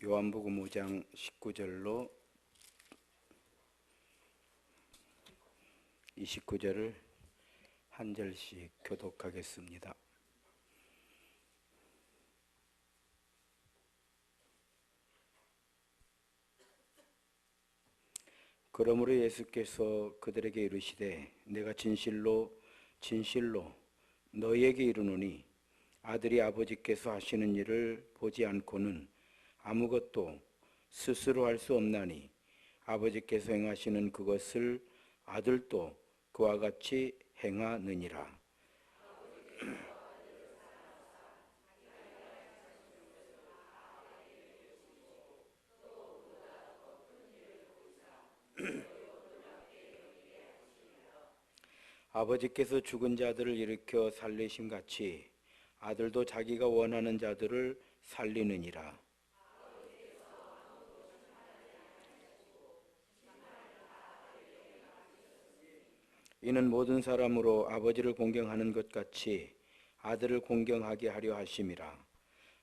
요한복음 5장 19절로 29절을 한 절씩 교독하겠습니다. 그러므로 예수께서 그들에게 이르시되 내가 진실로 진실로 너희에게 이르노니 아들이 아버지께서 하시는 일을 보지 않고는 아무것도 스스로 할 수 없나니 아버지께서 행하시는 그것을 아들도 그와 같이 행하느니라. 아버지께서 죽은 자들을 일으켜 살리심 같이 아들도 자기가 원하는 자들을 살리느니라. 이는 모든 사람으로 아버지를 공경하는 것 같이 아들을 공경하게 하려 하심이라.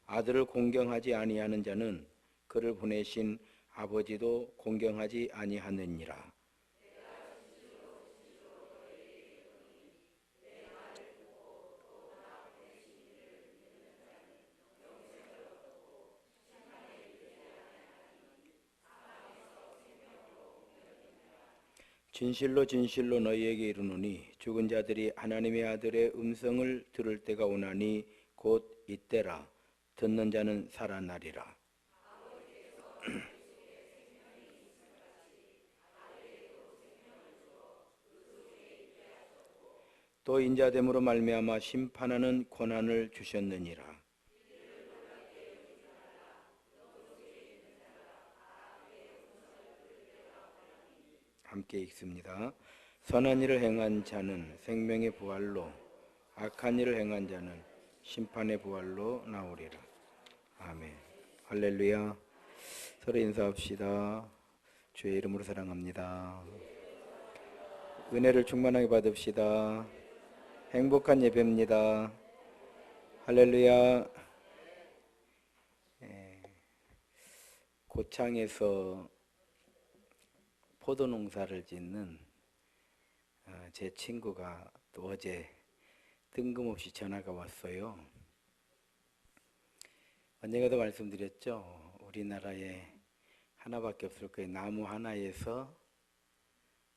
아들을 공경하지 아니하는 자는 그를 보내신 아버지도 공경하지 아니하느니라. 진실로 진실로 너희에게 이르노니 죽은 자들이 하나님의 아들의 음성을 들을 때가 오나니 곧 이때라. 듣는 자는 살아나리라. 또 인자됨으로 말미암아 심판하는 권한을 주셨느니라. 함께 읽습니다. 선한 일을 행한 자는 생명의 부활로, 악한 일을 행한 자는 심판의 부활로 나오리라. 아멘. 할렐루야. 서로 인사합시다. 주의 이름으로 사랑합니다. 은혜를 충만하게 받읍시다. 행복한 예배입니다. 할렐루야. 고창에서 포도 농사를 짓는 제 친구가 또 어제 뜬금없이 전화가 왔어요. 언젠가도 말씀드렸죠. 우리나라에 하나밖에 없을 거예요. 나무 하나에서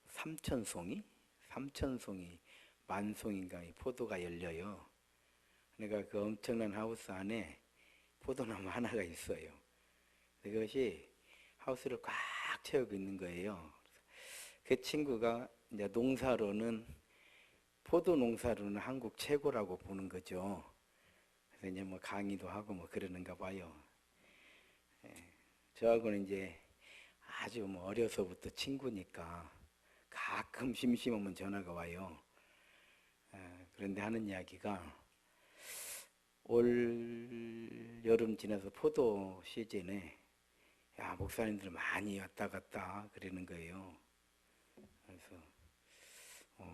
3,000송이 만송인가 포도가 열려요. 그러니까 그 엄청난 하우스 안에 포도나무 하나가 있어요. 그것이 하우스를 꽉 채우고 있는 거예요. 그 친구가 이제 포도 농사로는 한국 최고라고 보는 거죠. 그래서 이제 뭐 강의도 하고 뭐 그러는가 봐요. 저하고는 이제 아주 뭐 어려서부터 친구니까 가끔 심심하면 전화가 와요. 그런데 하는 이야기가 올 여름 지나서 포도 시즌에 야, 목사님들 많이 왔다 갔다 그러는 거예요. 그래서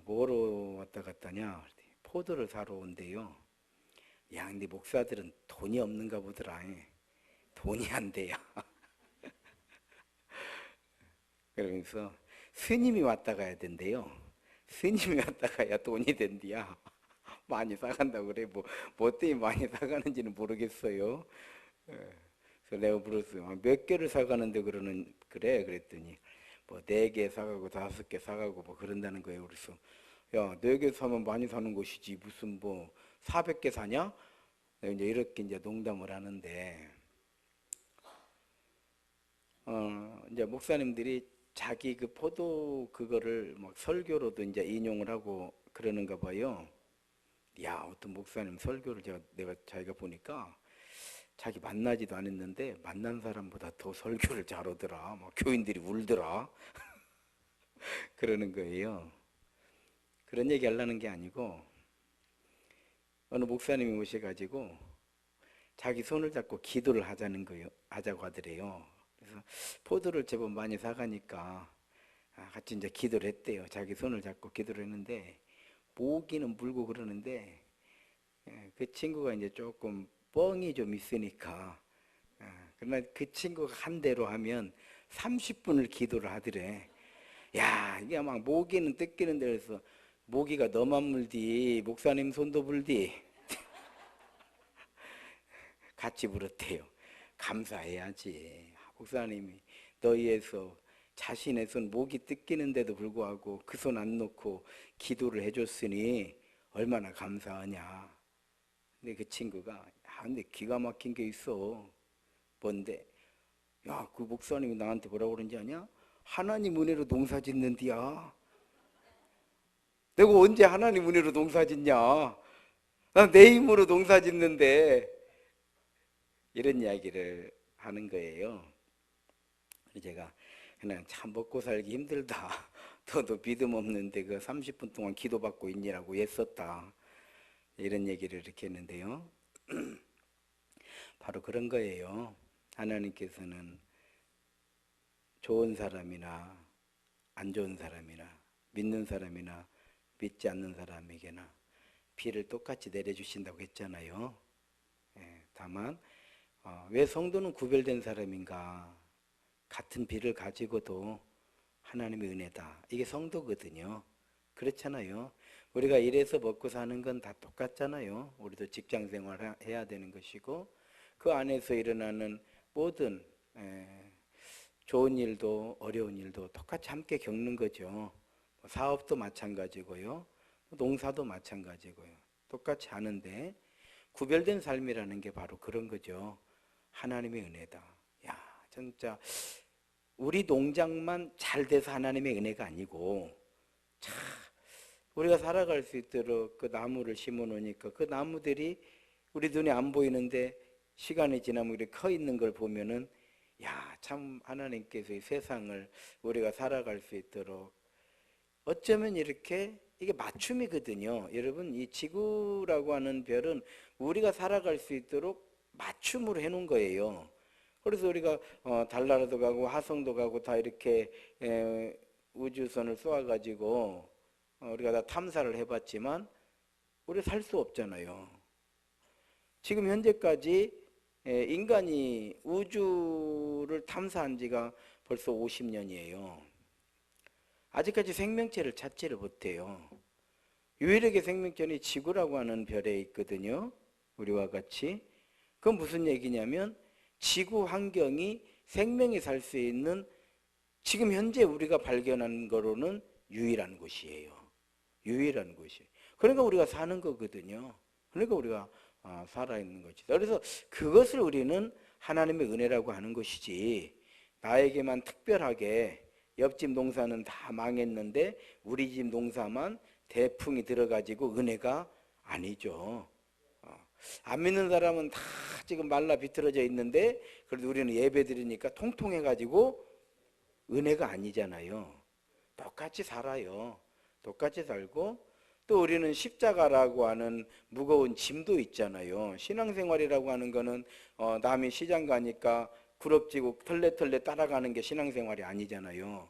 뭐로 왔다 갔다냐? 포도를 사러 온대요. 야, 근데 목사들은 돈이 없는가 보더라. 돈이 안 돼요. 그러면서 스님이 왔다 가야 된대요. 스님이 왔다 가야 돈이 된대야. 많이 사간다고 그래. 뭐 때문에 많이 사가는지는 모르겠어요. 그래서 내가 물었어요. 몇 개를 사가는데 그래? 그랬더니 뭐 4개 사가고 5개 사가고 뭐 그런다는 거예요. 그래서 야, 4개 사면 많이 사는 것이지 무슨 뭐 400개 사냐? 내가 이제 이렇게 이제 농담을 하는데 이제 목사님들이 자기 그 포도 그거를 막 설교로도 이제 인용을 하고 그러는가 봐요. 야, 어떤 목사님 설교를 내가 자기가 보니까 자기 만나지도 않았는데 만난 사람보다 더 설교를 잘하더라. 막 교인들이 울더라. 그러는 거예요. 그런 얘기 하려는 게 아니고 어느 목사님이 오셔가지고 자기 손을 잡고 기도를 하자고 하더래요. 그래서 포도를 제법 많이 사가니까 같이 이제 기도를 했대요. 자기 손을 잡고 기도를 했는데 모기는 물고 그러는데 그 친구가 이제 조금 뻥이 좀 있으니까 그러나 그 친구가 한 대로 하면 30분을 기도를 하더래. 야, 이게 막 모기는 뜯기는 데서 모기가 너만 물디 목사님 손도 불디 같이 물었대요. 감사해야지. 목사님이 너희에서 자신의 손 모기 뜯기는데도 불구하고 그 손 안 놓고 기도를 해줬으니 얼마나 감사하냐. 근데 그 친구가 근데 기가 막힌 게 있어. 뭔데? 야, 그 목사님이 나한테 뭐라고 그러는지 아냐? 하나님 은혜로 농사 짓는디야. 내가 언제 하나님 은혜로 농사 짓냐? 난 내 힘으로 농사 짓는데. 이런 이야기를 하는 거예요. 제가 그냥 참 먹고 살기 힘들다. 너도 믿음 없는데 그 30분 동안 기도받고 있니라고 애썼다. 이런 얘기를 이렇게 했는데요. 바로 그런 거예요. 하나님께서는 좋은 사람이나 안 좋은 사람이나 믿는 사람이나 믿지 않는 사람에게나 비를 똑같이 내려주신다고 했잖아요. 다만 왜 성도는 구별된 사람인가? 같은 비를 가지고도 하나님의 은혜다. 이게 성도거든요. 그렇잖아요. 우리가 일해서 먹고 사는 건 다 똑같잖아요. 우리도 직장 생활 해야 되는 것이고 그 안에서 일어나는 모든 좋은 일도 어려운 일도 똑같이 함께 겪는 거죠. 사업도 마찬가지고요. 농사도 마찬가지고요. 똑같이 하는데 구별된 삶이라는 게 바로 그런 거죠. 하나님의 은혜다. 야, 진짜 우리 농장만 잘 돼서 하나님의 은혜가 아니고 참 우리가 살아갈 수 있도록 그 나무를 심어 놓으니까 그 나무들이 우리 눈에 안 보이는데 시간이 지나면 이렇게 커 있는 걸 보면은 야, 참 하나님께서 이 세상을 우리가 살아갈 수 있도록 어쩌면 이렇게 이게 맞춤이거든요. 여러분, 이 지구라고 하는 별은 우리가 살아갈 수 있도록 맞춤으로 해놓은 거예요. 그래서 우리가 달나라도 가고 화성도 가고 다 이렇게 우주선을 쏘아가지고 우리가 다 탐사를 해봤지만 우리 살 수 없잖아요. 지금 현재까지 인간이 우주를 탐사한 지가 벌써 50년이에요. 아직까지 생명체를 찾지를 못해요. 유일하게 생명체는 지구라고 하는 별에 있거든요. 우리와 같이. 그건 무슨 얘기냐면 지구 환경이 생명이 살 수 있는 지금 현재 우리가 발견한 거로는 유일한 곳이에요. 유일한 곳이. 그러니까 우리가 사는 거거든요. 그러니까 우리가 살아있는 것이다. 그래서 그것을 우리는 하나님의 은혜라고 하는 것이지 나에게만 특별하게 옆집 농사는 다 망했는데 우리 집 농사만 대풍이 들어가지고 은혜가 아니죠. 안 믿는 사람은 다 지금 말라 비틀어져 있는데 그래도 우리는 예배 드리니까 통통해가지고 은혜가 아니잖아요. 똑같이 살아요. 똑같이 살고 또 우리는 십자가라고 하는 무거운 짐도 있잖아요. 신앙생활이라고 하는 거는 남이 시장 가니까 구럽지고 털레털레 따라가는 게 신앙생활이 아니잖아요.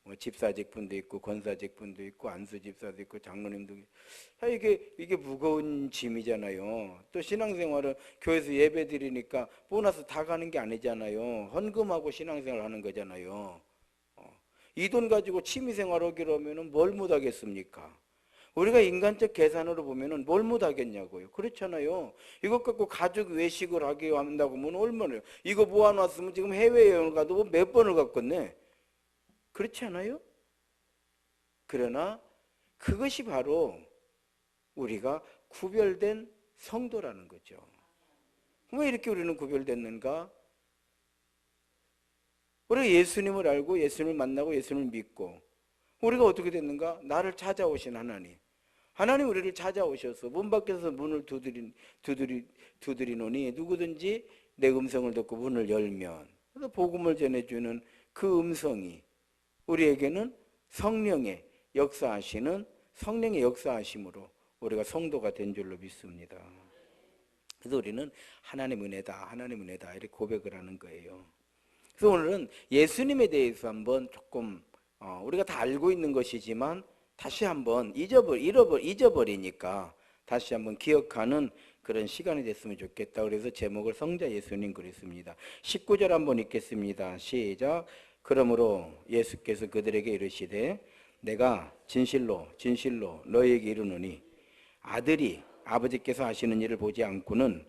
뭐 집사직분도 있고 권사직분도 있고 안수집사도 있고 장로님도 있고. 이게 무거운 짐이잖아요. 또 신앙생활은 교회에서 예배 드리니까 보너스 다 가는 게 아니잖아요. 헌금하고 신앙생활 하는 거잖아요. 이 돈 가지고 취미생활 하기로 하면 뭘 못하겠습니까? 우리가 인간적 계산으로 보면 뭘 못하겠냐고요. 그렇잖아요. 이것 갖고 가족 외식을 하게 한다고 하면 얼마나요? 이거 모아놨으면 지금 해외여행을 가도 몇 번을 갔겠네. 그렇지 않아요? 그러나 그것이 바로 우리가 구별된 성도라는 거죠. 왜 이렇게 우리는 구별됐는가? 우리가 예수님을 알고 예수님을 만나고 예수님을 믿고 우리가 어떻게 됐는가? 나를 찾아오신 하나님. 하나님 우리를 찾아오셔서 문 밖에서 문을 두드리노니 누구든지 내 음성을 듣고 문을 열면 그래서 복음을 전해주는 그 음성이 우리에게는 성령의 역사하시는 성령의 역사하심으로 우리가 성도가 된 줄로 믿습니다. 그래서 우리는 하나님 은혜다, 하나님 은혜다 이렇게 고백을 하는 거예요. 그래서 오늘은 예수님에 대해서 한번 조금 우리가 다 알고 있는 것이지만 다시 한번 잊어버리니까 다시 한번 기억하는 그런 시간이 됐으면 좋겠다. 그래서 제목을 성자 예수님 그랬습니다. 19절 한번 읽겠습니다. 시작. 그러므로 예수께서 그들에게 이르시되 내가 진실로 진실로 너희에게 이르노니 아들이 아버지께서 하시는 일을 보지 않고는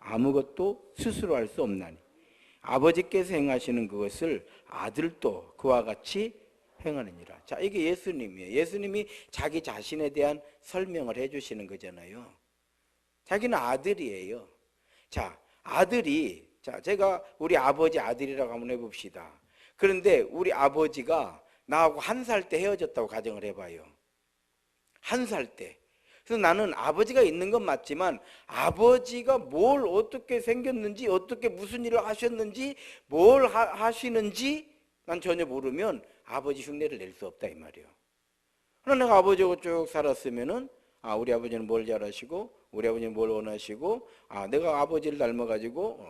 아무것도 스스로 할 수 없나니 아버지께서 행하시는 그것을 아들도 그와 같이 행하느니라. 자, 이게 예수님이에요. 예수님이 자기 자신에 대한 설명을 해주시는 거잖아요. 자기는 아들이에요. 자, 아들이, 자, 제가 우리 아버지 아들이라고 한번 해봅시다. 그런데 우리 아버지가 나하고 1살 때 헤어졌다고 가정을 해봐요. 1살 때. 그래서 나는 아버지가 있는 건 맞지만 아버지가 뭘 어떻게 생겼는지, 어떻게 무슨 일을 하셨는지, 뭘 하시는지 난 전혀 모르면 아버지 흉내를 낼 수 없다 이 말이에요. 그러나 내가 아버지하고 쭉 살았으면은 우리 아버지는 뭘 잘하시고 우리 아버지는 뭘 원하시고 내가 아버지를 닮아가지고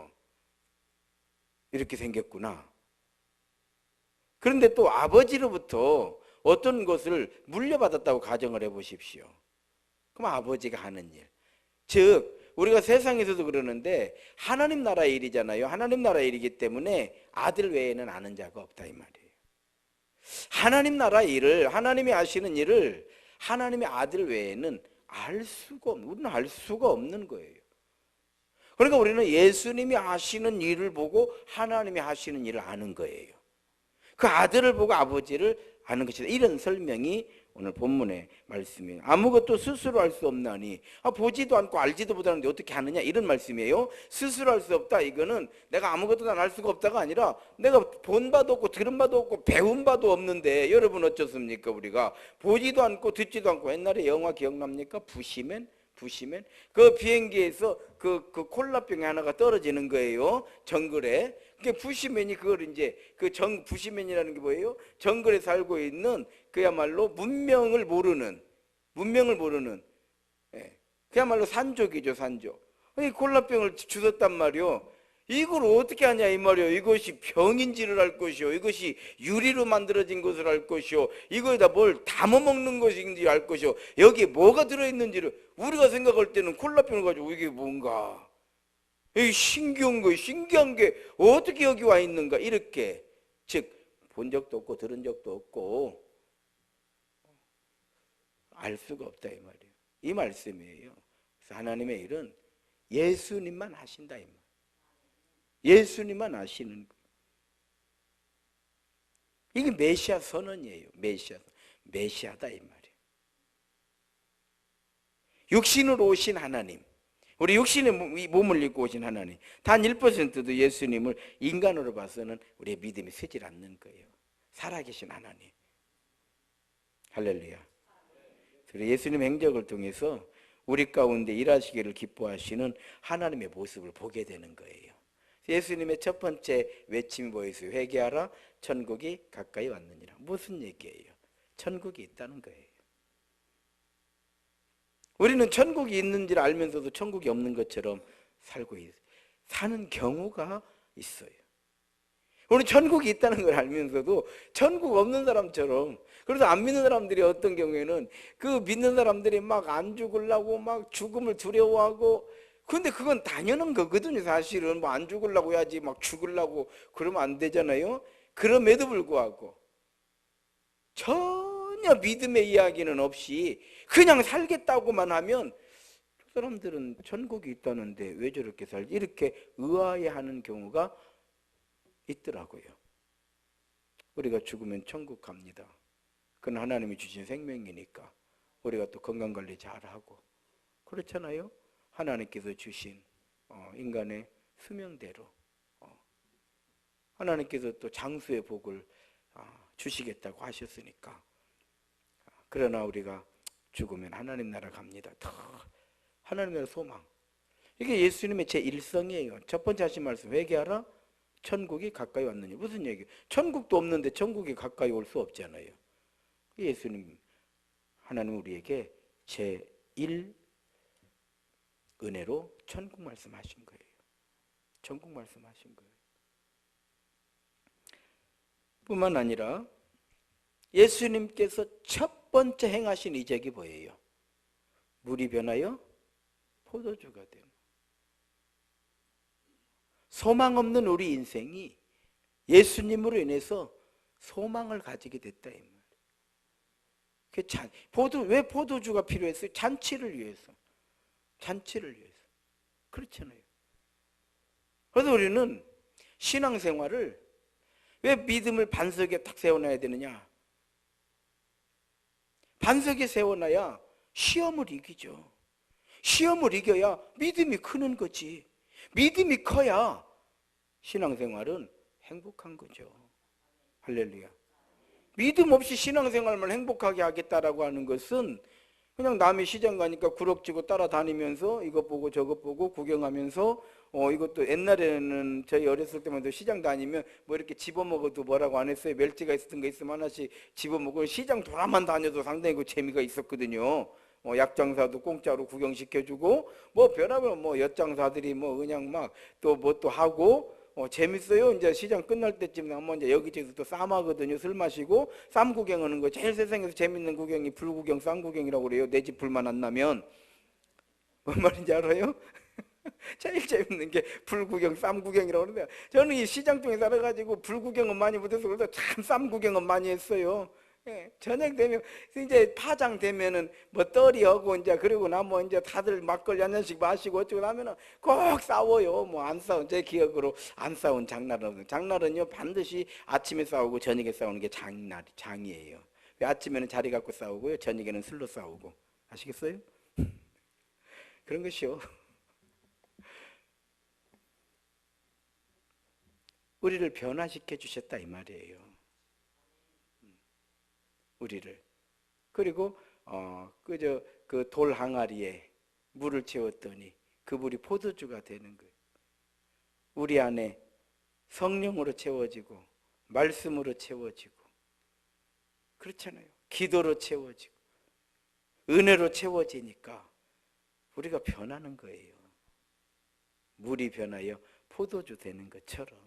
이렇게 생겼구나. 그런데 또 아버지로부터 어떤 것을 물려받았다고 가정을 해보십시오. 그럼 아버지가 하는 일, 즉 우리가 세상에서도 그러는데 하나님 나라의 일이잖아요. 하나님 나라의 일이기 때문에 아들 외에는 아는 자가 없다 이 말이에요. 하나님 나라의 일을, 하나님이 하시는 일을 하나님의 아들 외에는 우리는 알 수가 없는 거예요. 그러니까 우리는 예수님이 하시는 일을 보고 하나님이 하시는 일을 아는 거예요. 그 아들을 보고 아버지를 아는 것이다. 이런 설명이 오늘 본문의 말씀이에요. 아무것도 스스로 할 수 없나니 보지도 않고 알지도 못하는데 어떻게 하느냐 이런 말씀이에요. 스스로 할 수 없다 이거는 내가 아무것도 할 수가 없다가 아니라 내가 본 바도 없고 들은 바도 없고 배운 바도 없는데 여러분 어쩌습니까? 우리가 보지도 않고 듣지도 않고 옛날에 영화 기억납니까? 부시맨 그 비행기에서 그 콜라병이 하나가 떨어지는 거예요. 정글에. 그게 부시맨이 그걸 이제 부시맨이라는 게 뭐예요? 정글에 살고 있는 그야말로 문명을 모르는 그야말로 산족이죠, 산족. 이 콜라병을 주웠단 말이요. 이걸 어떻게 하냐 이 말이요. 이것이 병인지를 알 것이요, 이것이 유리로 만들어진 것을 알 것이요, 이거에다 뭘 담아 먹는 것인지 알 것이요, 여기에 뭐가 들어있는지를 우리가 생각할 때는 콜라병을 가지고 이게 뭔가 이 신기한 게 어떻게 여기 와 있는가 이렇게, 즉 본 적도 없고 들은 적도 없고 알 수가 없다 이 말이에요. 이 말씀이에요. 그래서 하나님의 일은 예수님만 하신다 이 말. 예수님만 아시는 거예요. 이게 메시아 선언이에요. 메시아다 이 말이에요. 육신으로 오신 하나님, 우리 육신의 몸을 입고 오신 하나님, 단 1%도 예수님을 인간으로 봐서는 우리의 믿음이 서질 않는 거예요. 살아계신 하나님. 할렐루야. 그래서 예수님 행적을 통해서 우리 가운데 일하시기를 기뻐하시는 하나님의 모습을 보게 되는 거예요. 예수님의 첫 번째 외침이 뭐였어요? 회개하라, 천국이 가까이 왔느니라. 무슨 얘기예요? 천국이 있다는 거예요. 우리는 천국이 있는지를 알면서도 천국이 없는 것처럼 사는 경우가 있어요. 우리는 천국이 있다는 걸 알면서도 천국 없는 사람처럼, 그래서 안 믿는 사람들이 어떤 경우에는 그 믿는 사람들이 막 안 죽으려고 막 죽음을 두려워하고, 근데 그건 당연한 거거든요. 사실은 뭐 안 죽으려고 해야지 막 죽으려고 그러면 안 되잖아요. 그럼에도 불구하고 전혀 믿음의 이야기는 없이 그냥 살겠다고만 하면 저 사람들은 천국이 있다는데 왜 저렇게 살지? 이렇게 의아해하는 경우가 있더라고요. 우리가 죽으면 천국 갑니다. 그건 하나님이 주신 생명이니까 우리가 또 건강관리 잘하고 그렇잖아요. 하나님께서 주신 인간의 수명대로 하나님께서 또 장수의 복을 주시겠다고 하셨으니까. 그러나 우리가 죽으면 하나님 나라 갑니다. 더 하나님 나라 소망. 이게 예수님의 제1성이에요. 첫 번째 하신 말씀, 회개하라, 천국이 가까이 왔느니. 무슨 얘기예요? 천국도 없는데 천국이 가까이 올 수 없잖아요. 예수님, 하나님 우리에게 제1 은혜로 천국 말씀하신 거예요. 천국 말씀하신 거예요. 뿐만 아니라 예수님께서 첫 번째 행하신 이적이 뭐예요? 물이 변하여 포도주가 되는. 소망 없는 우리 인생이 예수님으로 인해서 소망을 가지게 됐다 이 말이에요. 왜 포도주가 필요했어요? 잔치를 위해서. 잔치를 위해서. 그렇잖아요. 그래서 우리는 신앙생활을 왜 믿음을 반석에 딱 세워놔야 되느냐? 반석에 세워놔야 시험을 이기죠. 시험을 이겨야 믿음이 크는 거지. 믿음이 커야 신앙생활은 행복한 거죠. 할렐루야. 믿음 없이 신앙생활만 행복하게 하겠다라고 하는 것은 그냥 남이 시장 가니까 구럭지고 따라다니면서 이것 보고 저것 보고 구경하면서 이것도 옛날에는 저희 어렸을 때만 해도 시장 다니면 뭐 이렇게 집어먹어도 뭐라고 안 했어요. 멸치가 있었던 거 있으면 하나씩 집어먹고 시장 돌아만 다녀도 상당히 그 재미가 있었거든요. 약장사도 공짜로 구경시켜주고 뭐 별하면 뭐 엿장사들이 뭐 그냥 막 또 뭐 또 하고 재밌어요. 이제 시장 끝날 때쯤 한번 이제 여기저기서 또 쌈하거든요. 술 마시고 쌈 구경하는 거 제일 세상에서 재밌는 구경이 불구경, 쌈 구경이라고 그래요. 내 집 불만 안 나면. 뭔 말인지 알아요? 제일 재밌는 게 불구경, 쌈 구경이라고 그러는데 저는 이 시장 쪽에 살아가지고 불구경은 많이 못해서 그래서 참 쌈 구경은 많이 했어요. 예, 저녁 되면 이제 파장 되면은 뭐 떨이하고 이제 그리고 나면 이제 다들 막걸리 한 잔씩 마시고 어쩌고 나면은 꼭 싸워요. 뭐 안 싸운 제 기억으로 안 싸운 장날은요 반드시 아침에 싸우고 저녁에 싸우는 게 장이에요. 왜 아침에는 자리 갖고 싸우고요 저녁에는 술로 싸우고 아시겠어요? 그런 것이요. 우리를 변화시켜 주셨다 이 말이에요. 우리를. 그리고 그저 그 돌 항아리에 물을 채웠더니 그 물이 포도주가 되는 거예요. 우리 안에 성령으로 채워지고 말씀으로 채워지고 그렇잖아요. 기도로 채워지고 은혜로 채워지니까 우리가 변하는 거예요. 물이 변하여 포도주 되는 것처럼.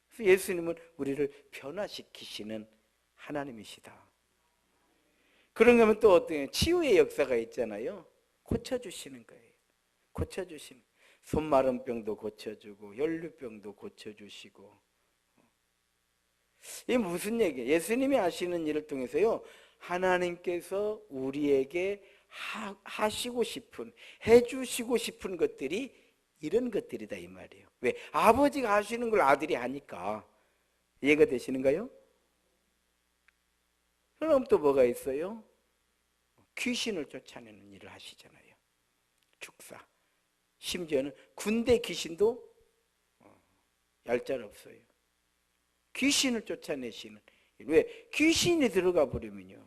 그래서 예수님은 우리를 변화시키시는 하나님이시다. 그런 거면 또 어떤 치유의 역사가 있잖아요. 고쳐주시는 거예요. 고쳐주시는. 손 마른 병도 고쳐주고 혈류병도 고쳐주시고. 이게 무슨 얘기예요? 예수님이 하시는 일을 통해서요 하나님께서 우리에게 하시고 싶은, 해주시고 싶은 것들이 이런 것들이다 이 말이에요. 왜? 아버지가 하시는 걸 아들이 하니까. 이해가 되시는가요? 그럼 또 뭐가 있어요? 귀신을 쫓아내는 일을 하시잖아요. 축사. 심지어는 군대 귀신도 얄짤없어요. 귀신을 쫓아내시는. 왜? 귀신이 들어가 버리면요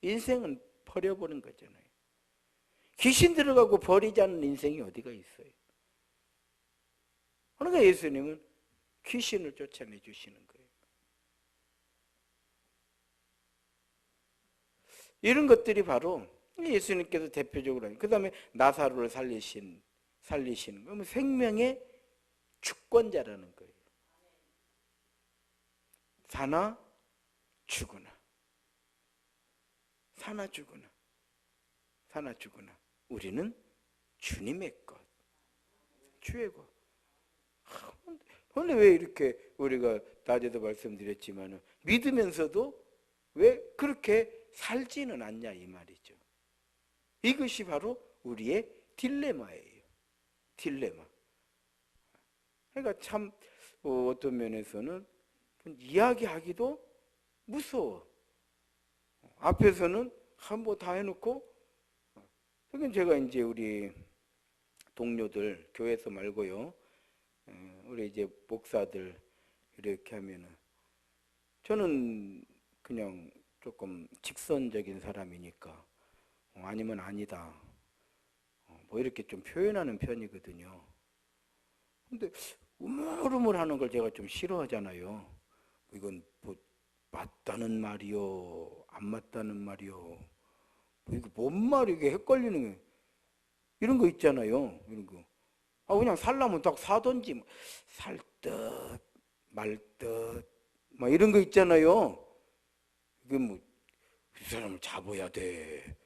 인생은 버려버린 거잖아요. 귀신 들어가고 버리지 않는 인생이 어디가 있어요? 그러니까 예수님은 귀신을 쫓아내 주시는 거예요. 이런 것들이 바로 예수님께서 대표적으로 그 다음에 나사로를 살리신 그러면 생명의 주권자라는 거예요. 사나 죽으나 사나 죽으나 사나 죽으나 우리는 주님의 것, 주의 것. 그런데 왜 이렇게 우리가 낮에도 말씀드렸지만 믿으면서도 왜 그렇게 살지는 않냐 이 말이죠. 이것이 바로 우리의 딜레마예요. 딜레마. 그러니까 참 어떤 면에서는 이야기하기도 무서워. 앞에서는 뭐 다 해놓고 그러니까 제가 이제 우리 동료들 교회에서 말고요 우리 이제 목사들 이렇게 하면은 저는 그냥 조금 직선적인 사람이니까 아니면 아니다 뭐 이렇게 좀 표현하는 편이거든요. 근데 우물우물하는 걸 제가 좀 싫어하잖아요. 이건 뭐 맞다는 말이요 안 맞다는 말이요 뭐 이거 뭔 말이 이게 헷갈리는 거 이런 거 있잖아요. 이런 거 그냥 살라면 딱 사든지 뭐 살 듯 말 듯 막 이런 거 있잖아요. 이게 뭐 이 사람을 잡아야 돼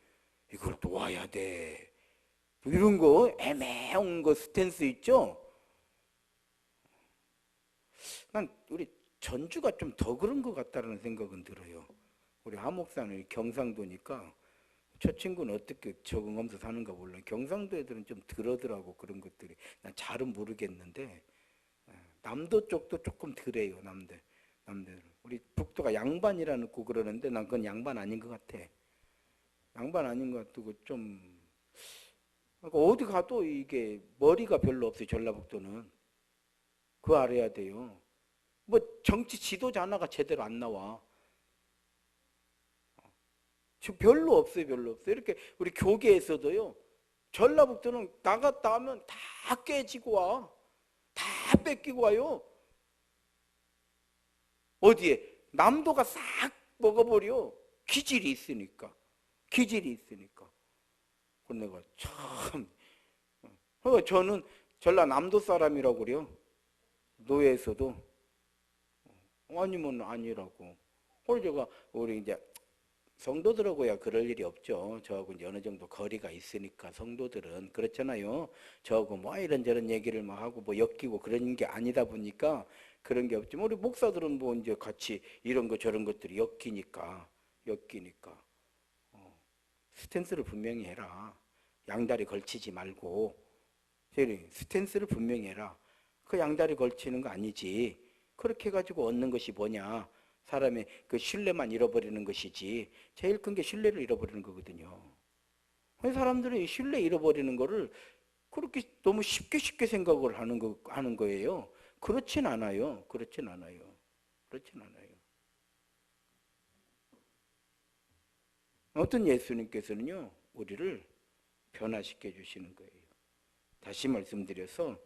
이걸 놓아야 돼 뭐 이런 거 애매한 거 스탠스 있죠. 난 우리 전주가 좀 더 그런 것 같다는 생각은 들어요. 우리 하목사는 경상도니까 저 친구는 어떻게 적응하면서 사는가 몰라. 경상도 애들은 좀 덜하더라고 그런 것들이. 난 잘은 모르겠는데 남도 쪽도 조금 덜해요. 남들. 우리 북도가 양반이라 놓고 그러는데 난 그건 양반 아닌 것 같아. 양반 아닌 것 같고 좀 그러니까 어디 가도 이게 머리가 별로 없어요. 전라북도는. 그거 알아야 돼요. 뭐 정치 지도자 하나가 제대로 안 나와. 지금 별로 없어요. 별로 없어요. 이렇게 우리 교계에서도요. 전라북도는 나갔다 하면 다 깨지고 와. 다 뺏기고 와요. 어디에? 남도가 싹 먹어버려. 기질이 있으니까. 기질이 있으니까. 그래서 내가 참. 그러니까 저는 전라남도 사람이라고 그래요. 노예에서도. 아니면 아니라고. 그래서 제가 우리 이제 성도들하고야 그럴 일이 없죠. 저하고 이제 어느 정도 거리가 있으니까 성도들은 그렇잖아요. 저하고 뭐 이런저런 얘기를 막 하고 뭐 엮이고 그런 게 아니다 보니까 그런 게 없지만 우리 목사들은 뭐 이제 같이 이런 거 저런 것들이 엮이니까 스탠스를 분명히 해라. 양다리 걸치지 말고 스탠스를 분명히 해라. 그 양다리 걸치는 거 아니지. 그렇게 해가지고 얻는 것이 뭐냐. 사람의 그 신뢰만 잃어버리는 것이지. 제일 큰 게 신뢰를 잃어버리는 거거든요. 사람들은 이 신뢰 잃어버리는 거를 그렇게 너무 쉽게 생각을 하는 거예요. 그렇진 않아요. 그렇진 않아요. 어떤 예수님께서는요, 우리를 변화시켜 주시는 거예요. 다시 말씀드려서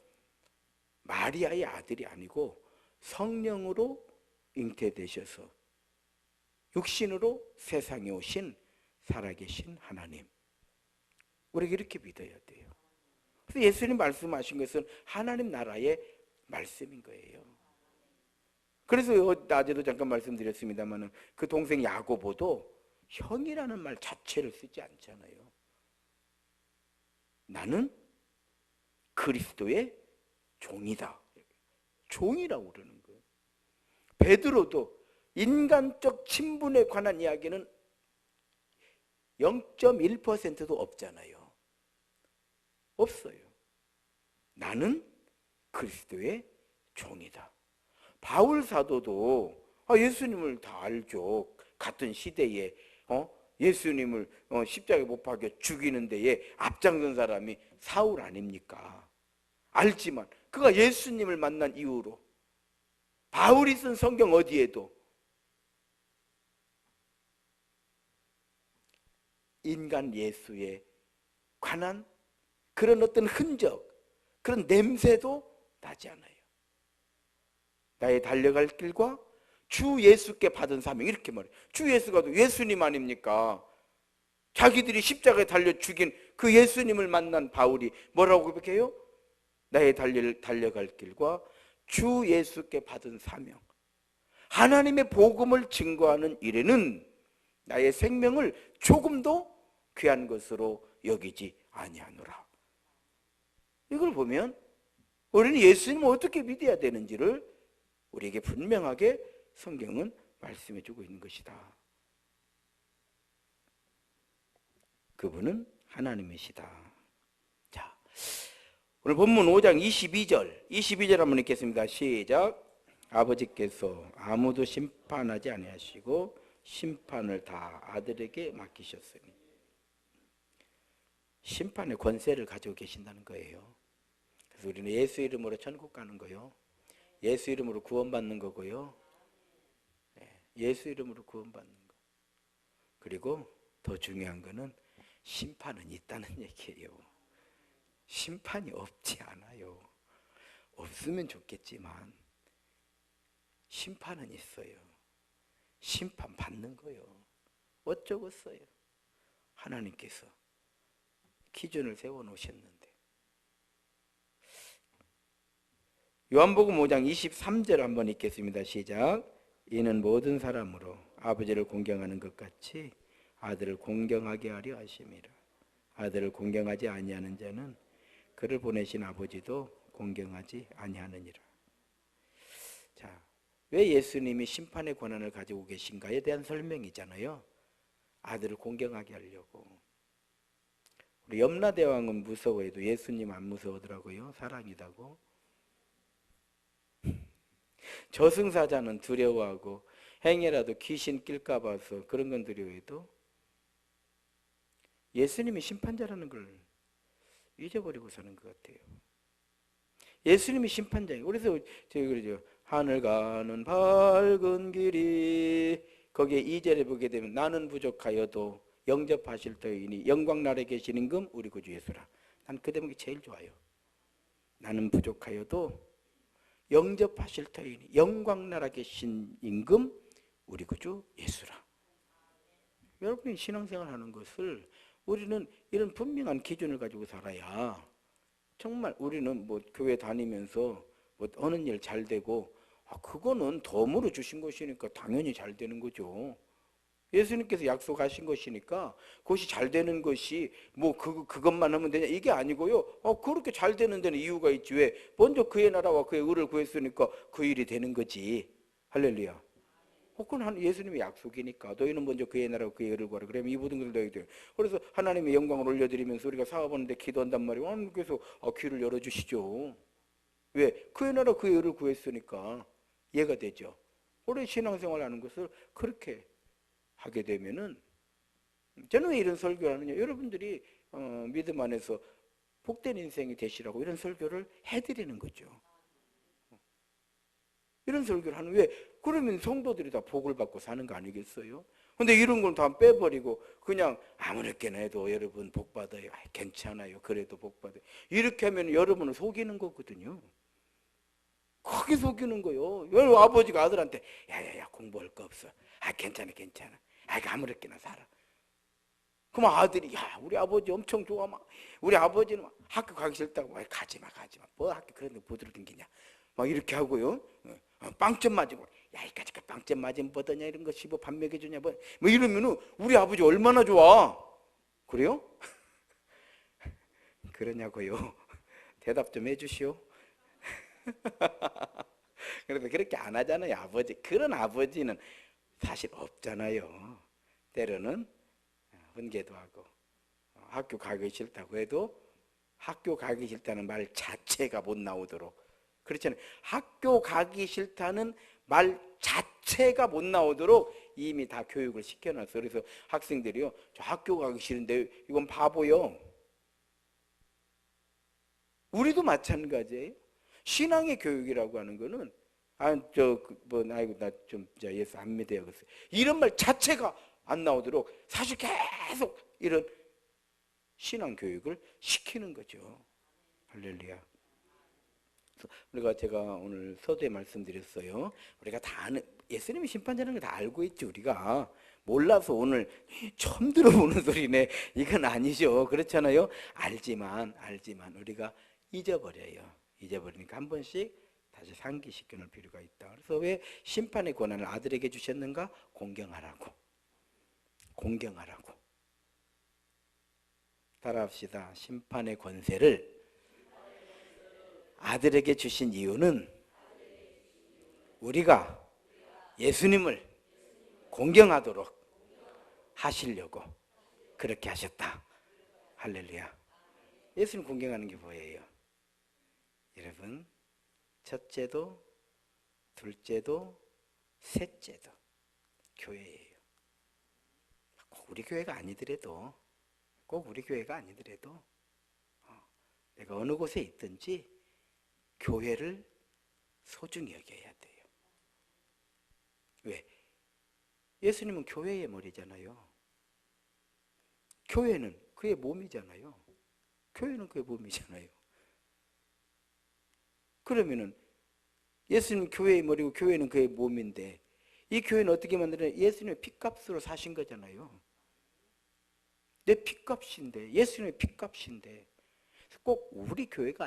마리아의 아들이 아니고 성령으로 잉태되셔서 육신으로 세상에 오신 살아계신 하나님. 우리가 이렇게 믿어야 돼요. 그래서 예수님 말씀하신 것은 하나님 나라의 말씀인 거예요. 그래서 낮에도 잠깐 말씀드렸습니다만 그 동생 야고보도 형이라는 말 자체를 쓰지 않잖아요. 나는 그리스도의 종이다. 종이라고 그러는 거예요. 베드로도 인간적 친분에 관한 이야기는 0.1%도 없잖아요. 없어요. 나는 그리스도의 종이다. 바울 사도도 예수님을 다 알죠. 같은 시대에 예수님을 십자가에 못 박혀 죽이는 데에 앞장선 사람이 사울 아닙니까? 알지만 그가 예수님을 만난 이후로 바울이 쓴 성경 어디에도 인간 예수에 관한 그런 어떤 흔적, 그런 냄새도 나지 않아요. 나의 달려갈 길과 주 예수께 받은 사명, 이렇게 말해요. 주 예수가 예수님 아닙니까? 자기들이 십자가에 달려 죽인 그 예수님을 만난 바울이 뭐라고 고백해요? 나의 달려갈 길과 주 예수께 받은 사명, 하나님의 복음을 증거하는 일에는 나의 생명을 조금도 귀한 것으로 여기지 아니하노라. 이걸 보면 우리는 예수님을 어떻게 믿어야 되는지를 우리에게 분명하게 성경은 말씀해 주고 있는 것이다. 그분은 하나님이시다. 자, 오늘 본문 5장 22절 한번 읽겠습니다. 시작. 아버지께서 아무도 심판하지 아니하시고 심판을 다 아들에게 맡기셨으니. 심판의 권세를 가지고 계신다는 거예요. 그래서 우리는 예수 이름으로 천국 가는 거요. 예수 이름으로 구원받는 거고요. 예수 이름으로 구원받는 거. 그리고 더 중요한 거는 심판은 있다는 얘기예요. 심판이 없지 않아요. 없으면 좋겠지만 심판은 있어요. 심판 받는 거요. 어쩌겠어요. 하나님께서 기준을 세워놓으셨는데. 요한복음 5장 23절 한번 읽겠습니다. 시작. 이는 모든 사람으로 아버지를 공경하는 것 같이 아들을 공경하게 하려 하심이라. 아들을 공경하지 아니하는 자는 그를 보내신 아버지도 공경하지 아니하느니라. 자, 왜 예수님이 심판의 권한을 가지고 계신가에 대한 설명이잖아요. 아들을 공경하게 하려고. 우리 염라대왕은 무서워해도 예수님 안 무서워하더라고요. 사랑이다고. 저승사자는 두려워하고 행여라도 귀신 낄까 봐서 그런 건 두려워해도 예수님이 심판자라는 걸 잊어버리고 사는 것 같아요. 예수님이 심판자예요. 그래서 저희 그러죠. 하늘 가는 밝은 길이, 거기에 2절에 보게 되면 나는 부족하여도 영접하실 터이니 영광 나라에 계신 임금 우리 구주 예수라. 난 그 대목이 제일 좋아요. 나는 부족하여도 영접하실 터이니 영광 나라에 계신 임금 우리 구주 예수라. 여러분이 신앙생활 하는 것을 우리는 이런 분명한 기준을 가지고 살아야 정말 우리는 뭐 교회 다니면서 뭐 하는 일 잘 되고 그거는 덤으로 주신 것이니까 당연히 잘 되는 거죠. 예수님께서 약속하신 것이니까 그것이 잘 되는 것이 뭐 그것만 하면 되냐 이게 아니고요. 그렇게 잘 되는 데는 이유가 있지. 왜? 먼저 그의 나라와 그의 의를 구했으니까 그 일이 되는 거지. 할렐루야. 그건 예수님의 약속이니까 너희는 먼저 그의 나라와 그의 의를 구하라. 그러면 이 모든 것을 너희에게 돼요. 그래서 하나님의 영광을 올려드리면서 우리가 사업하는데 기도한단 말이에요. 하나님께서 귀를 열어주시죠. 왜? 그의 나라 그의 의를 구했으니까 이해가 되죠. 우리 신앙생활하는 것을 그렇게 하게 되면은 저는 왜 이런 설교를 하느냐. 여러분들이 믿음 안에서 복된 인생이 되시라고 이런 설교를 해드리는 거죠. 이런 설교를 하는 왜? 그러면 성도들이 다 복을 받고 사는 거 아니겠어요? 근데 이런 걸 다 빼버리고 그냥 아무렇게나 해도 여러분 복 받아요. 괜찮아요. 그래도 복 받아요. 이렇게 하면 여러분을 속이는 거거든요. 크게 속이는 거요. 여러분 아버지가 아들한테 야야야 공부할 거 없어. 괜찮아 괜찮아. 아무렇게나 살아. 그럼 아들이 야 우리 아버지 엄청 좋아 막 우리 아버지는 막 학교 가기 싫다고 가지마 뭐 학교 그런 데 보드를 댕기냐 막 이렇게 하고요. 빵점 맞으고 야 이까짓 빵점 맞으면 뭐더냐 이런 거 15밥 먹여주냐 뭐 이러면은 우리 아버지 얼마나 좋아. 그래요? 그러냐고요. 대답 좀 해주시오. 그래서 그렇게 안 하잖아요. 아버지 그런 아버지는 사실 없잖아요. 때로는 훈계도 하고 학교 가기 싫다고 해도 학교 가기 싫다는 말 자체가 못 나오도록 그렇잖아요. 학교 가기 싫다는 말 자체가 못 나오도록 이미 다 교육을 시켜놨어요. 그래서 학생들이요. 저 학교 가기 싫은데 이건 바보요. 우리도 마찬가지예요. 신앙의 교육이라고 하는 거는 아이고 나 좀 예수 안 믿어요. 이런 말 자체가 안 나오도록 사실 계속 이런 신앙 교육을 시키는 거죠. 할렐루야. 제가 오늘 서두에 말씀드렸어요. 우리가 다 아는 예수님이 심판자라는 걸 다 알고 있지. 우리가 몰라서 오늘 처음 들어보는 소리네. 이건 아니죠. 그렇잖아요. 알지만 우리가 잊어버려요. 잊어버리니까 한 번씩 다시 상기시켜 놓을 필요가 있다. 그래서 왜 심판의 권한을 아들에게 주셨는가? 공경하라고. 따라합시다. 심판의 권세를 아들에게 주신 이유는 우리가 예수님을 공경하도록 하시려고 그렇게 하셨다. 할렐루야. 예수님 공경하는 게 뭐예요? 여러분, 첫째도 둘째도 셋째도 교회예요. 꼭 우리 교회가 아니더라도 내가 어느 곳에 있든지 교회를 소중히 여겨야 돼요. 왜? 예수님은 교회의 머리잖아요. 교회는 그의 몸이잖아요. 그러면은 예수님은 교회의 머리고 교회는 그의 몸인데 이 교회는 어떻게 만드냐? 예수님의 피값으로 사신 거잖아요. 내 피값인데 예수님의 피값인데 꼭 우리 교회가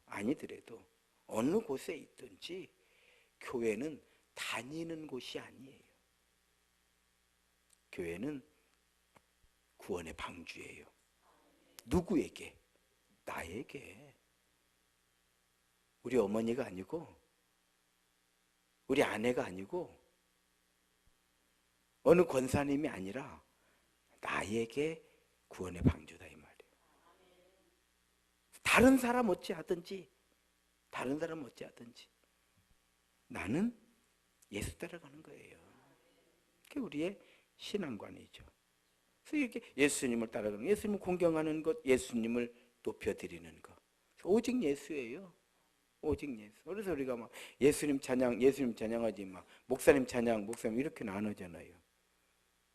아니더라도 어느 곳에 있든지 교회는 다니는 곳이 아니에요. 교회는 구원의 방주예요. 누구에게? 나에게. 우리 어머니가 아니고 우리 아내가 아니고 어느 권사님이 아니라 나에게 구원의 방주다 이 말이에요. 다른 사람 어찌하든지 나는 예수 따라가는 거예요. 그게 우리의 신앙관이죠. 그래서 이렇게 예수님을 따라가는, 예수님을 공경하는 것, 예수님을 높여드리는 것, 오직 예수예요. 오직 예수. 그래서 우리가 막 예수님 찬양하지 막 목사님 찬양, 목사님 이렇게 나누잖아요.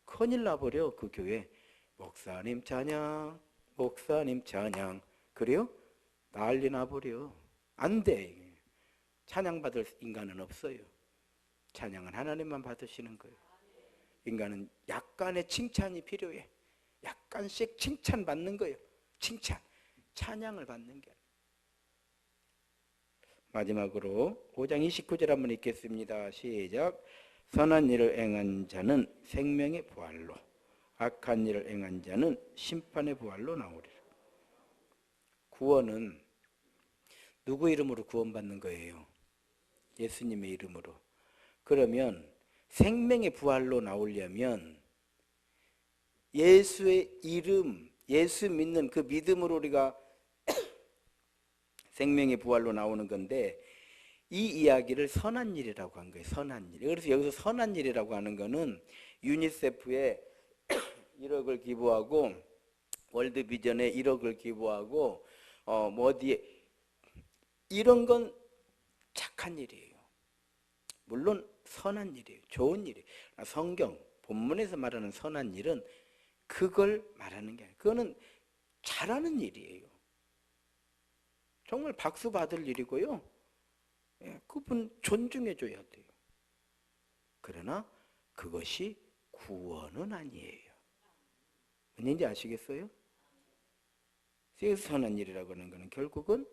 큰일 나버려 그 교회. 목사님 찬양, 목사님 찬양. 그래요? 난리 나버려. 안 돼. 찬양받을 인간은 없어요. 찬양은 하나님만 받으시는 거예요. 인간은 약간의 칭찬이 필요해. 약간씩 칭찬받는 거예요. 칭찬. 찬양을 받는 게 아니에요. 마지막으로 5장 29절 한번 읽겠습니다. 시작. 선한 일을 행한 자는 생명의 부활로, 악한 일을 행한 자는 심판의 부활로 나오리라. 구원은 누구 이름으로 구원받는 거예요? 예수님의 이름으로. 그러면 생명의 부활로 나오려면 예수의 이름, 예수 믿는 그 믿음으로 우리가 생명의 부활로 나오는 건데, 이 이야기를 선한 일이라고 한 거예요. 선한 일. 그래서 여기서 선한 일이라고 하는 거는 유니세프에 1억을 기부하고 월드비전에 1억을 기부하고 뭐 어디에 이런 건 착한 일이에요. 물론 선한 일이에요. 좋은 일이에요. 성경 본문에서 말하는 선한 일은 그걸 말하는 게 아니에요. 그거는 잘하는 일이에요. 정말 박수 받을 일이고요. 그분 존중해 줘야 돼요. 그러나 그것이 구원은 아니에요. 뭔지 아시겠어요? 선한 일이라고 하는 것은 결국은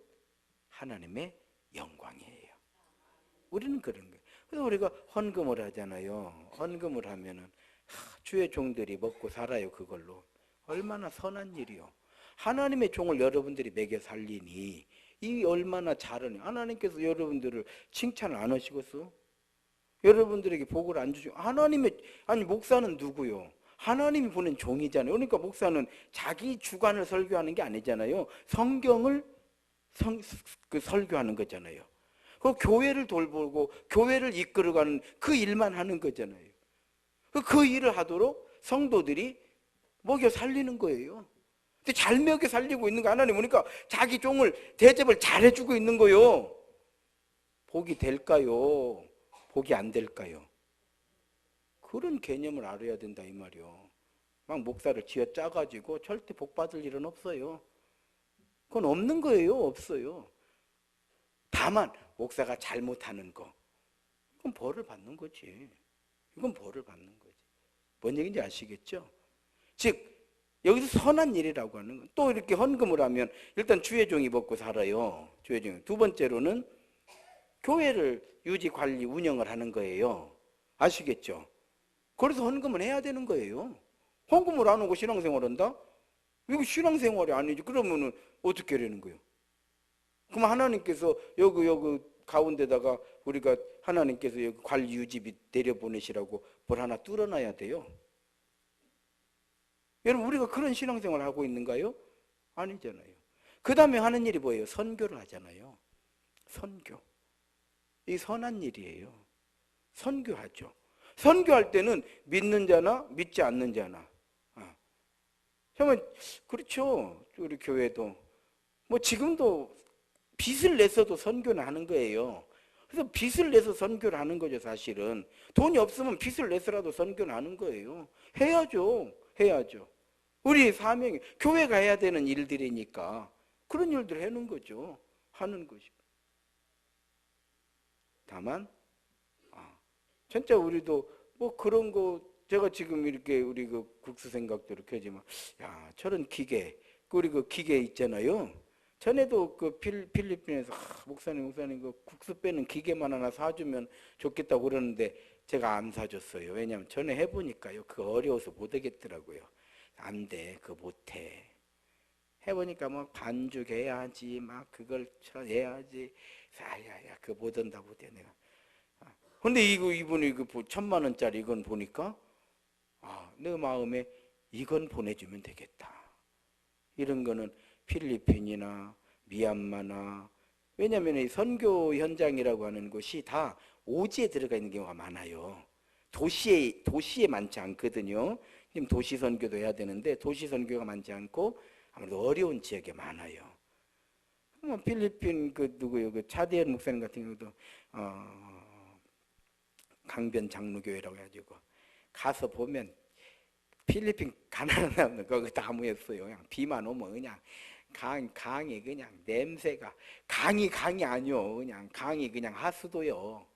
하나님의 영광이에요. 우리는 그런 거예요. 그래서 우리가 헌금을 하잖아요. 헌금을 하면은 주의 종들이 먹고 살아요. 그걸로. 얼마나 선한 일이요. 하나님의 종을 여러분들이 먹여 살리니 이 얼마나 잘하니. 하나님께서 여러분들을 칭찬을 안 하시겠어? 여러분들에게 복을 안 주시고. 아니 목사는 누구요? 하나님이 보낸 종이잖아요. 그러니까 목사는 자기 주관을 설교하는 게 아니잖아요. 성경을 설교하는 거잖아요. 그 교회를 돌보고 교회를 이끌어가는 그 일만 하는 거잖아요. 그 일을 하도록 성도들이 먹여 살리는 거예요. 근데 잘 먹여 살리고 있는 거 하나님 보니까 자기 종을 대접을 잘해주고 있는 거요. 복이 될까요? 복이 안 될까요? 그런 개념을 알아야 된다 이 말이요. 막 목사를 쥐어 짜가지고 절대 복 받을 일은 없어요. 그건 없는 거예요. 없어요. 다만 목사가 잘못하는 거, 이건 벌을 받는 거지. 이건 벌을 받는 거지. 뭔 얘기인지 아시겠죠? 즉 여기서 선한 일이라고 하는 건 또 이렇게 헌금을 하면 일단 주의 종이 먹고 살아요. 주의 종이. 두 번째로는 교회를 유지 관리 운영을 하는 거예요. 아시겠죠? 그래서 헌금을 해야 되는 거예요. 헌금을 안 하고 신앙생활 한다? 이거 신앙생활이 아니지. 그러면은 어떻게 하려는 거예요? 그럼 하나님께서 여기 가운데다가 우리가 하나님께서 여기 관리 유지비 내려보내시라고 뭘 하나 뚫어놔야 돼요. 여러분 우리가 그런 신앙생활을 하고 있는가요? 아니잖아요. 그 다음에 하는 일이 뭐예요? 선교를 하잖아요. 선교. 이 선한 일이에요. 선교하죠. 선교할 때는 믿는 자나 믿지 않는 자나. 정말 그렇죠. 우리 교회도 뭐 지금도 빚을 내서도 선교는 하는 거예요. 그래서 빚을 내서 선교를 하는 거죠. 사실은 돈이 없으면 빚을 내서라도 선교는 하는 거예요. 해야죠. 우리 사명이 교회가 해야 되는 일들이니까 그런 일들을 하는 거죠. 하는 것이. 다만 진짜 우리도 뭐 그런 거 제가 지금 이렇게 우리 그 국수 생각도 이렇게 하지만 야 저런 기계 우리 그 기계 있잖아요. 전에도 그 필리핀에서 목사님 그 국수 빼는 기계만 하나 사주면 좋겠다고 그러는데 제가 안 사줬어요. 왜냐하면 전에 해보니까요 그 어려워서 못 하겠더라고요. 안 돼, 그거 못해. 해보니까 뭐 반죽해야지 막 그걸 해야지. 야야야 그거 못 한다 내가. 근데 이분이 그 1,000만 원짜리 이건 보니까 내 마음에 이건 보내주면 되겠다. 이런 거는 필리핀이나 미얀마나, 왜냐하면 이 선교 현장이라고 하는 곳이 다 오지에 들어가 있는 경우가 많아요. 도시에 많지 않거든요. 지금 도시 선교도 해야 되는데 도시 선교가 많지 않고 아무래도 어려운 지역에 많아요. 뭐 필리핀 그 누구요? 그 차디엔 목사님 같은 경우도 강변 장로교회라고 해가지고 가서 보면 필리핀 가난한 사람들 거기 다 모였어요. 그냥 비만 오면 그냥 강이 그냥 냄새가 강이 아니요. 그냥 강이 그냥 하수도요.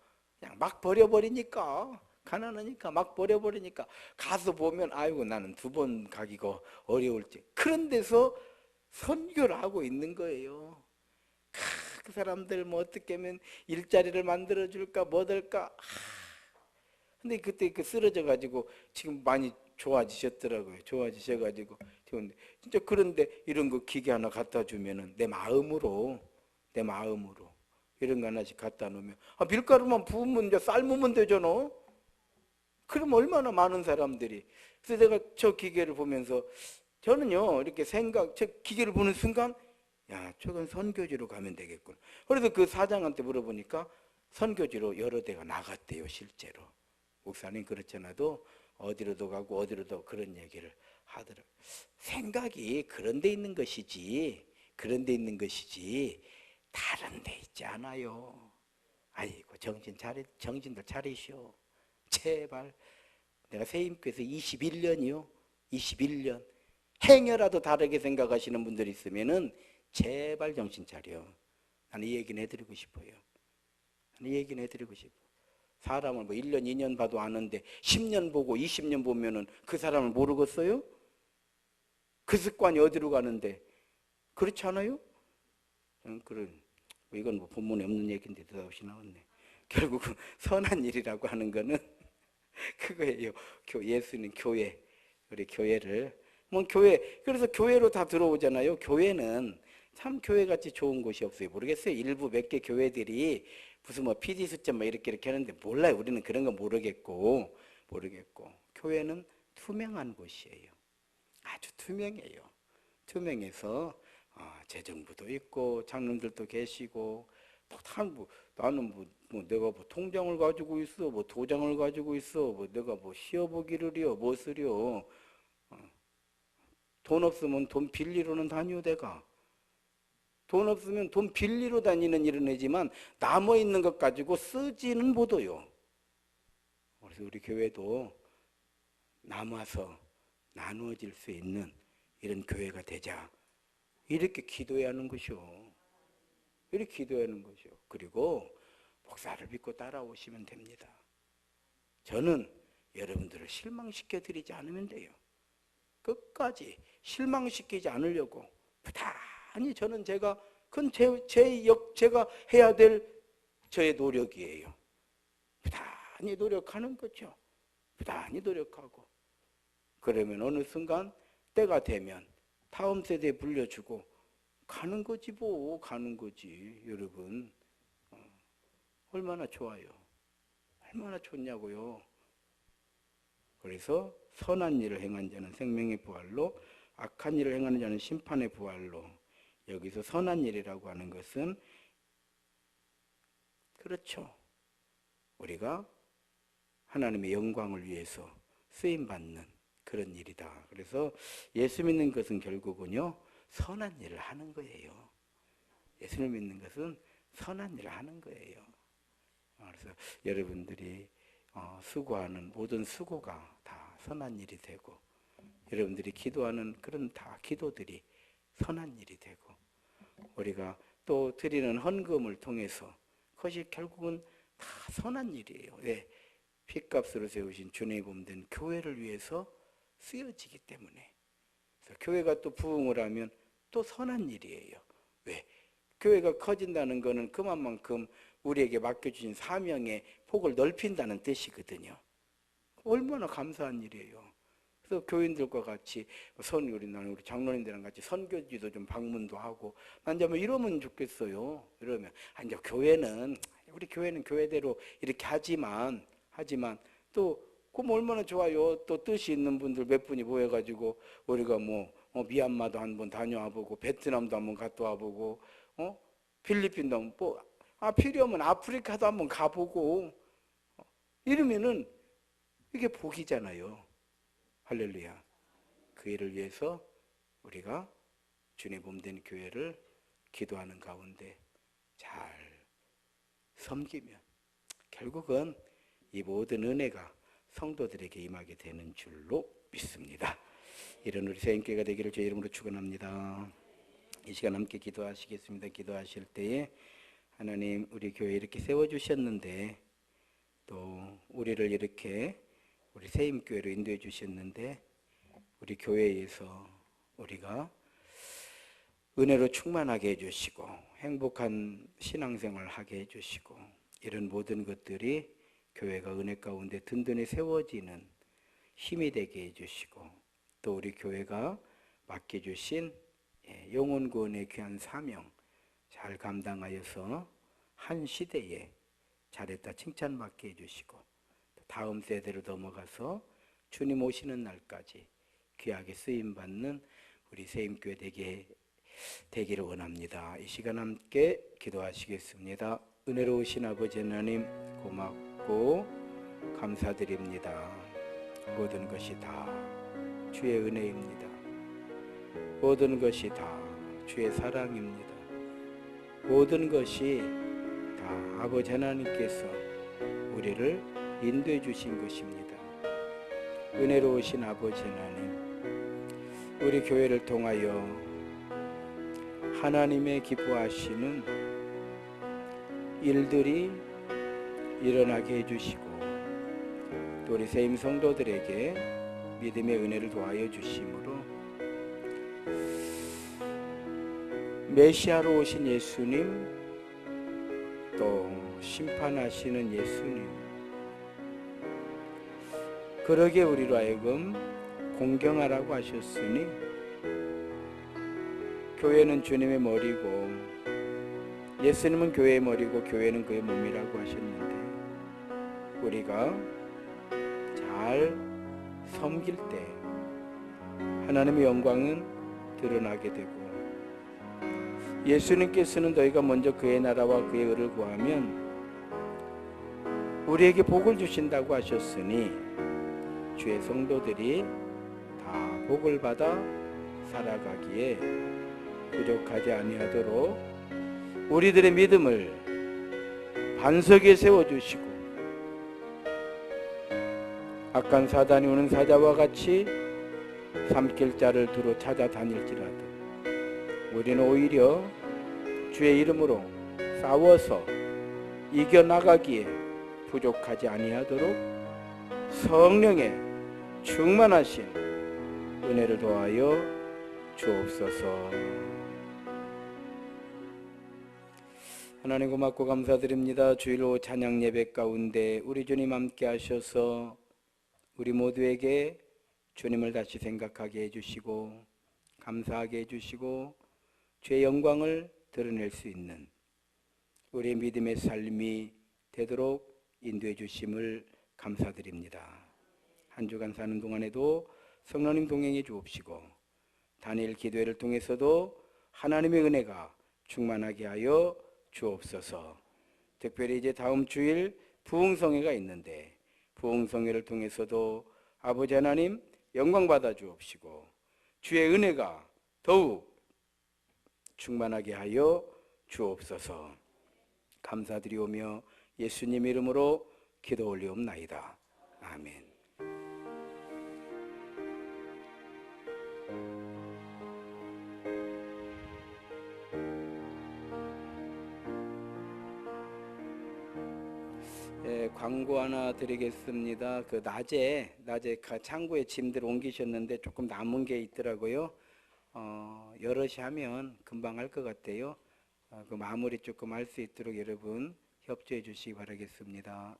그냥 막 버려버리니까 가난하니까 막 버려버리니까 가서 보면 아이고 나는 2번 가기가 어려울지 그런 데서 선교를 하고 있는 거예요. 그 사람들 뭐 어떻게 하면 일자리를 만들어 줄까 뭐 될까. 근데 그때 쓰러져 가지고 지금 많이 좋아지셨더라고요. 좋아지셔가지고 진짜. 그런데 이런 거 기계 하나 갖다 주면은 내 마음으로 이런 거 하나씩 갖다 놓으면 밀가루만 부으면 이제 삶으면 되잖아. 그럼 얼마나 많은 사람들이. 그래서 내가 저 기계를 보면서 저는요 이렇게 저 기계를 보는 순간 야 저건 선교지로 가면 되겠구나. 그래서 그 사장한테 물어보니까 선교지로 여러 대가 나갔대요 실제로. 목사님 그렇지 않아도 어디로도 가고 어디로도 그런 얘기를 하더라고요. 생각이 그런 데 있는 것이지 다른 데 있지 않아요. 아이고 정신들 차리시오. 제발. 내가 세임교에서 21년이요 21년 행여라도 다르게 생각하시는 분들이 있으면은 제발 정신 차려. 나는 이 얘기는 해드리고 싶어요. 사람을 뭐 1년, 2년 봐도 아는데 10년 보고 20년 보면은 그 사람을 모르겠어요? 그 습관이 어디로 가는데 그렇지 않아요? 이건 뭐 본문에 없는 얘기인데 대답이 나왔네. 결국은 선한 일이라고 하는 거는 그거예요. 예수는 교회, 우리 교회를 그래서 교회로 다 들어오잖아요. 교회는 참 교회같이 좋은 곳이 없어요. 모르겠어요. 일부 몇 개 교회들이 무슨 뭐 PD 수점 뭐 이렇게 하는데 몰라요. 우리는 그런 거 모르겠고 교회는 투명한 곳이에요. 아주 투명해요. 투명해서 재정부도 있고 장로들도 계시고 나는 내가 뭐 통장을 가지고 있어, 뭐 도장을 가지고 있어, 뭐 내가 뭐 시어보기를요, 무엇을요. 돈 없으면 돈 빌리러는 다니오 대가. 돈 없으면 돈 빌리러 다니는 일은 하지만 남아있는 것 가지고 쓰지는 못해요. 그래서 우리 교회도 남아서 나누어질 수 있는 이런 교회가 되자. 이렇게 기도해야 하는 것이요. 그리고 목사를 믿고 따라오시면 됩니다. 저는 여러분들을 실망시켜 드리지 않으면 돼요. 끝까지 실망시키지 않으려고 부단히 저는 그건 제가 해야 될 저의 노력이에요. 부단히 노력하는 거죠. 부단히 노력하고 그러면 어느 순간 때가 되면 다음 세대에 불려주고 가는 거지 뭐. 가는 거지. 여러분 얼마나 좋아요. 얼마나 좋냐고요. 그래서 선한 일을 행한 자는 생명의 부활로 악한 일을 행하는 자는 심판의 부활로. 여기서 선한 일이라고 하는 것은 그렇죠. 우리가 하나님의 영광을 위해서 쓰임받는 그런 일이다. 그래서 예수 믿는 것은 결국은요 선한 일을 하는 거예요. 예수를 믿는 것은 선한 일을 하는 거예요. 그래서 여러분들이 수고하는 모든 수고가 다 선한 일이 되고 여러분들이 기도하는 그런 다 기도들이 선한 일이 되고 우리가 또 드리는 헌금을 통해서 그것이 결국은 다 선한 일이에요. 왜? 핏값으로 세우신 주님의 몸된 교회를 위해서 쓰여지기 때문에. 그래서 교회가 또 부흥을 하면 또 선한 일이에요. 왜? 교회가 커진다는 것은 그만큼 우리에게 맡겨주신 사명의 폭을 넓힌다는 뜻이거든요. 얼마나 감사한 일이에요. 그래서 교인들과 같이 우리 장로님들이랑 같이 선교지도 좀 방문도 하고 난 이제 뭐 이러면 좋겠어요. 이러면 이제 교회는 우리 교회는 교회대로 이렇게 하지만 또 그럼 얼마나 좋아요. 또 뜻이 있는 분들 몇 분이 모여가지고 우리가 뭐 미얀마도 한번 다녀와 보고 베트남도 한번 갔다 와 보고 필리핀도 한번 필요하면 아프리카도 한번 가보고 이러면은 이게 복이잖아요. 할렐루야. 그 일을 위해서 우리가 주님 몸된 교회를 기도하는 가운데 잘 섬기면 결국은 이 모든 은혜가 성도들에게 임하게 되는 줄로 믿습니다. 이런 우리 새인교회가 되기를 주의 이름으로 축원합니다. 이 시간 함께 기도하시겠습니다. 기도하실 때에 하나님 우리 교회 이렇게 세워주셨는데 또 우리를 이렇게 우리 새임교회로 인도해 주셨는데 우리 교회에서 우리가 은혜로 충만하게 해주시고 행복한 신앙생활을 하게 해주시고 이런 모든 것들이 교회가 은혜 가운데 든든히 세워지는 힘이 되게 해주시고 또 우리 교회가 맡겨주신 영혼 구원의 귀한 사명 잘 감당하여서 한 시대에 잘했다 칭찬받게 해주시고 다음 세대로 넘어가서 주님 오시는 날까지 귀하게 쓰임받는 우리 새임교회 되기를 원합니다. 이 시간 함께 기도하시겠습니다. 은혜로우신 아버지 하나님 고맙고 감사드립니다. 모든 것이 다 주의 은혜입니다. 모든 것이 다 주의 사랑입니다. 모든 것이 다 아버지 하나님께서 우리를 인도해 주신 것입니다. 은혜로우신 아버지 하나님, 우리 교회를 통하여 하나님의 기뻐하시는 일들이 일어나게 해주시고 또 우리 새임 성도들에게 믿음의 은혜를 도하여 주심으로 메시아로 오신 예수님 또 심판하시는 예수님 그러게 우리로 하여금 공경하라고 하셨으니 교회는 주님의 머리고 예수님은 교회의 머리고 교회는 그의 몸이라고 하셨는데 우리가 잘 섬길 때 하나님의 영광은 드러나게 되고 예수님께서는 너희가 먼저 그의 나라와 그의 의를 구하면 우리에게 복을 주신다고 하셨으니 주의 성도들이 다 복을 받아 살아가기에 부족하지 아니하도록 우리들의 믿음을 반석에 세워주시고 악한 사단이 오는 사자와 같이 삼킬 자를 두루 찾아다닐지라도 우리는 오히려 주의 이름으로 싸워서 이겨나가기에 부족하지 아니하도록 성령의 충만하신 은혜를 더하여 주옵소서. 하나님 고맙고 감사드립니다. 주일 오후 찬양 예배 가운데 우리 주님 함께 하셔서 우리 모두에게 주님을 다시 생각하게 해주시고 감사하게 해주시고 주의 영광을 드러낼 수 있는 우리의 믿음의 삶이 되도록 인도해 주심을 감사드립니다. 한 주간 사는 동안에도 성령님 동행해 주옵시고 다니엘 기도회를 통해서도 하나님의 은혜가 충만하게 하여 주옵소서. 특별히 이제 다음 주일 부흥성회가 있는데 부흥성회를 통해서도 아버지 하나님 영광 받아 주옵시고 주의 은혜가 더욱 충만하게 하여 주옵소서. 감사드리오며 예수님 이름으로 기도 올리옵나이다. 아멘. 광고 하나 드리겠습니다. 그 낮에 창고에 짐들 옮기셨는데 조금 남은 게 있더라고요. 여럿이 하면 금방 할 것 같아요. 그 마무리 조금 할 수 있도록 여러분 협조해 주시기 바라겠습니다.